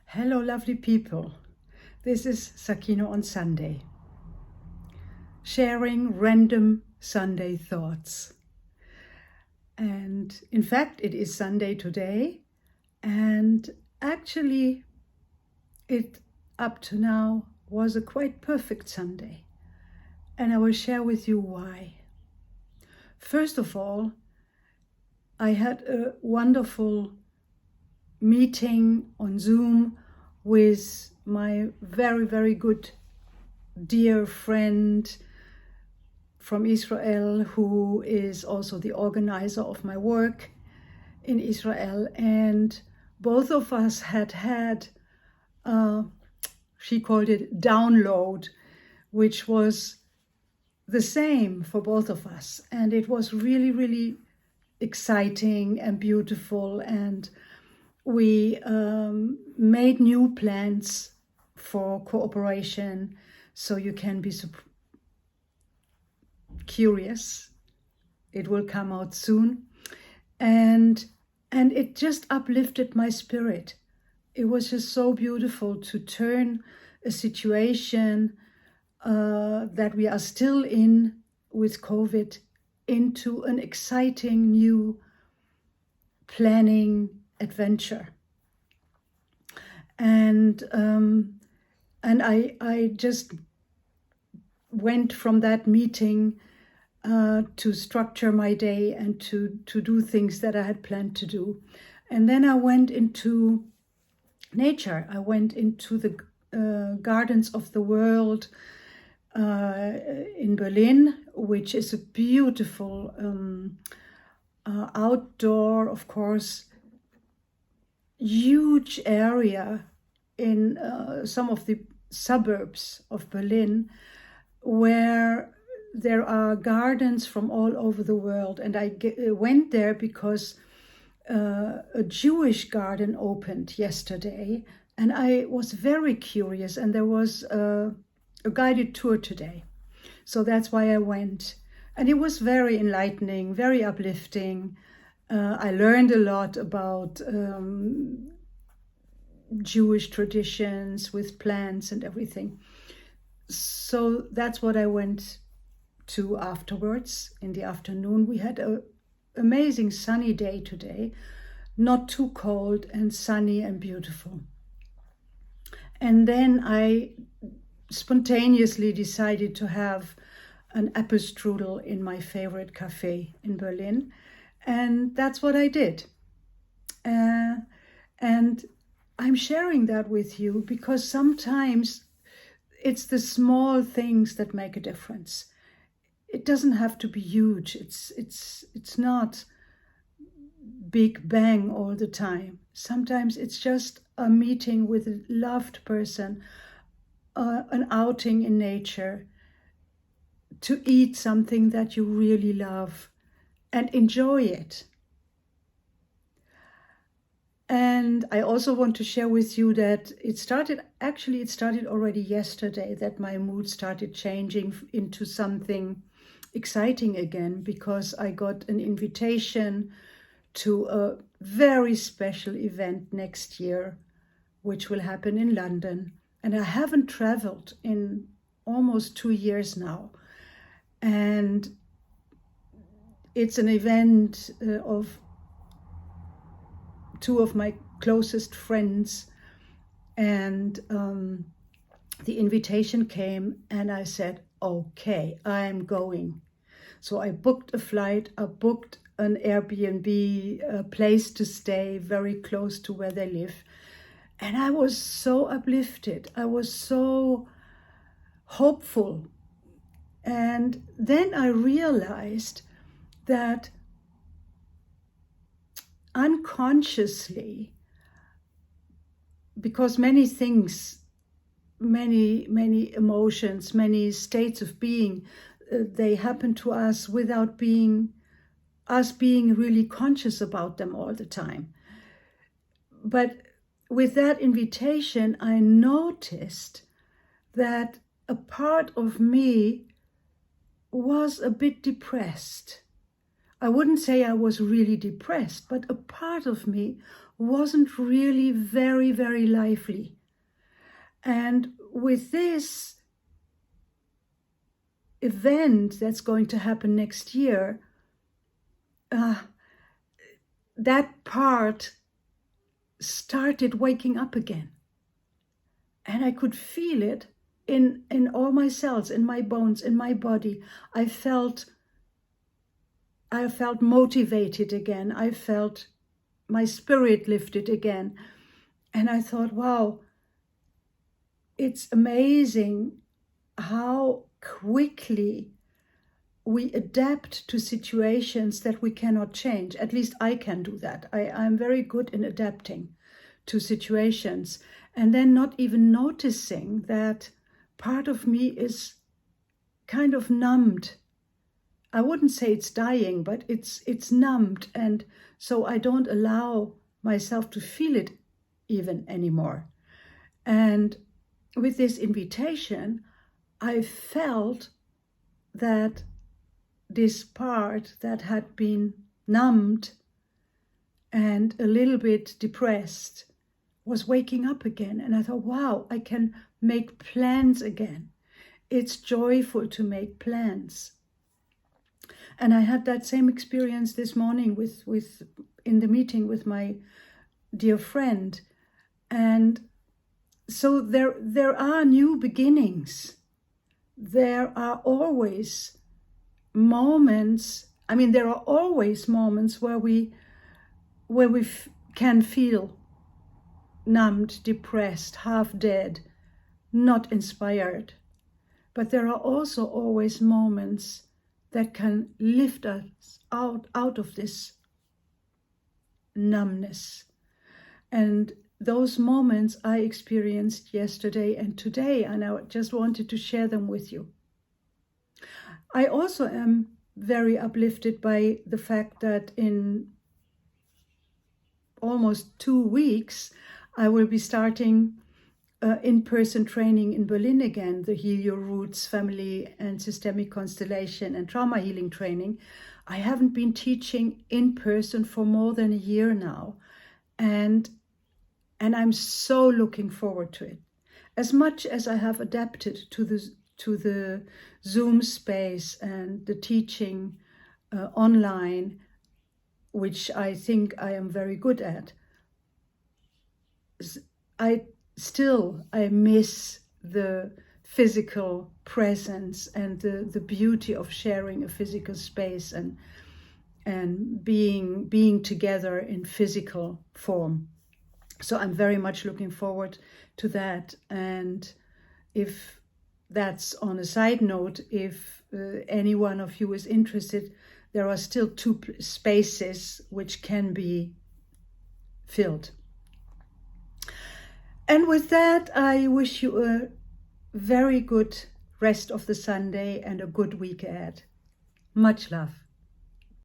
Hello, lovely people. This is Sakino on Sunday, sharing random Sunday thoughts. And in fact, it is Sunday today, and actually, it up to now was a quite perfect Sunday. And I will share with you why. First of all, I had a wonderful meeting on Zoom with my very, very good dear friend from Israel, who is also the organizer of my work in Israel. And both of us had she called it download, which was the same for both of us. And it was really, really exciting and beautiful. And we made new plans for cooperation, so you can be curious. It will come out soon. And it just uplifted my spirit. It was just so beautiful to turn a situation that we are still in with COVID into an exciting new planning adventure. And I just went from that meeting to structure my day and to do things that I had planned to do. And then I went into nature. I went into the Gardens of the World in Berlin, which is a beautiful outdoor, of course, huge area in some of the suburbs of Berlin, where there are gardens from all over the world. And I went there because a Jewish garden opened yesterday, and I was very curious, and there was a guided tour today. So that's why I went. And it was very enlightening, very uplifting. I learned a lot about Jewish traditions with plants and everything. So that's what I went to afterwards. In the afternoon, we had an amazing sunny day today, not too cold and sunny and beautiful. And then I spontaneously decided to have an Applestrudel in my favorite cafe in Berlin. And that's what I did. And I'm sharing that with you because sometimes it's the small things that make a difference. It doesn't have to be huge. It's not big bang all the time. Sometimes it's just a meeting with a loved person, an outing in nature, to eat something that you really love and enjoy it. And I also want to share with you that it started already yesterday, that my mood started changing into something exciting again, because I got an invitation to a very special event next year, which will happen in London. And I haven't traveled in almost 2 years now. And it's an event of two of my closest friends. And the invitation came and I said, okay, I'm going. So I booked a flight, I booked an Airbnb, a place to stay very close to where they live. And I was so uplifted. I was so hopeful. And then I realized that unconsciously, because many things, many emotions, many states of being, they happen to us without us being really conscious about them all the time. But with that invitation, I noticed that a part of me was a bit depressed. I wouldn't say I was really depressed, but a part of me wasn't really very, very lively. And with this event that's going to happen next year, that part started waking up again. And I could feel it in all my cells, in my bones, in my body. I felt motivated again. I felt my spirit lifted again. And I thought, wow, it's amazing how quickly we adapt to situations that we cannot change. At least I can do that. I'm very good in adapting to situations and then not even noticing that part of me is kind of numbed. I wouldn't say it's dying, but it's numbed. And so I don't allow myself to feel it even anymore. And with this invitation, I felt that this part that had been numbed and a little bit depressed was waking up again. And I thought, wow, I can make plans again. It's joyful to make plans. And I had that same experience this morning in the meeting with my dear friend. And so there are new beginnings. There are always moments. I mean, there are always moments where we can feel numbed, depressed, half dead, not inspired. But there are also always moments that can lift us out of this numbness. And those moments I experienced yesterday and today, and I just wanted to share them with you. I also am very uplifted by the fact that in almost 2 weeks, I will be starting in-person training in Berlin again, the Heal Your Roots Family and Systemic Constellation and Trauma Healing Training. I haven't been teaching in person for more than a year now. And I'm so looking forward to it. As much as I have adapted to the Zoom space and the teaching online, which I think I am very good at, I miss the physical presence and the beauty of sharing a physical space and being together in physical form. So I'm very much looking forward to that. And if that's on a side note, if any one of you is interested, there are still 2 spaces which can be filled. And with that, I wish you a very good rest of the Sunday and a good week ahead. Much love.